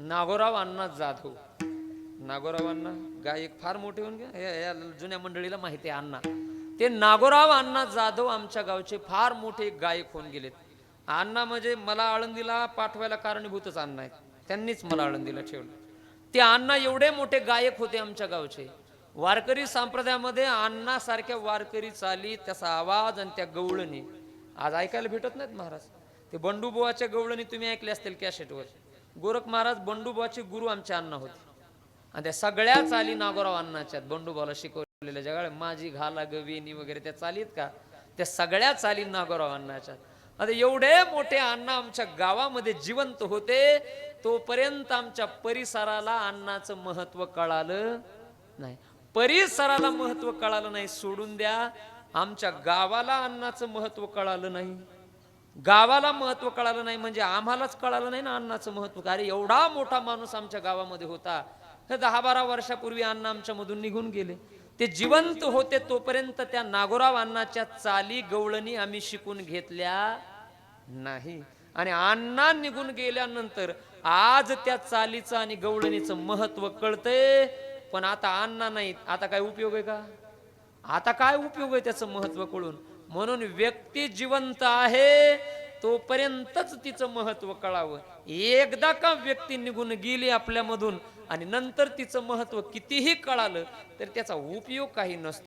नागोराव अण्णा जाधव. नागोराव अण्णा गायक फार मोठे होऊन गेले, या जुन्या मंडळीला माहिती आहे अण्णा. ते नागोराव अण्णा जाधव आमच्या गावचे फार मोठे गायक होऊन गेलेत. अण्णा म्हणजे मला आळंदीला पाठवायला कारणीभूतच अण्णा आहेत. त्यांनीच मला आळंदीला ठेवलं. ते अण्णा एवढे मोठे गायक होते आमच्या गावचे. वारकरी संप्रदायामध्ये अण्णासारख्या वारकरी चाली, त्याचा आवाज आणि त्या गवळणी आज ऐकायला भेटत नाहीत महाराज. ते बंडूबुवाच्या गवळणी तुम्ही ऐकले असतील कॅसेटवर. गोरख महाराज बंडूबुवाचे गुरु आमचे अण्णा होते. आणि त्या सगळ्या चाली नागोराव अण्णाच्यात बंडूबुवाला शिकवलेल्या जगाळ माझी घाला गवेनी वगैरे त्या चालीत का, त्या सगळ्या चाली नागोराव अण्णाच्यात. आता एवढे मोठे अण्णा आमच्या गावामध्ये जिवंत होते, तोपर्यंत आमच्या परिसराला अण्णाचं महत्व कळालं नाही. परिसराला महत्व कळालं नाही सोडून द्या, आमच्या गावाला अण्णाचं महत्व कळालं नाही. गावाला महत्व कळालं नाही म्हणजे आम्हालाच कळालं नाही ना अण्णाचं महत्व. अरे एवढा मोठा माणूस आमच्या गावामध्ये होता. 10-12 वर्षापूर्वी अण्णा आमच्या मधून निघून गेले. ते जिवंत होते तोपर्यंत त्या नागोराव अण्णाच्या चाली गवळणी आम्ही शिकून घेतल्या नाही. आणि अण्णा निघून गेल्यानंतर आज त्या चालीचं आणि गवळणीचं महत्व कळतंय. पण आता अण्णा नाहीत, आता काय उपयोग आहे का? आता काय उपयोग आहे त्याचं महत्व कळून? म्हणून व्यक्ती जिवंत आहे तोपर्यंतच तिचं महत्व कळावं. एकदा का व्यक्ती निघून गेली आपल्यामधून आणि नंतर तिचं महत्व कितीही कळालं तर त्याचा उपयोग काही नसतो.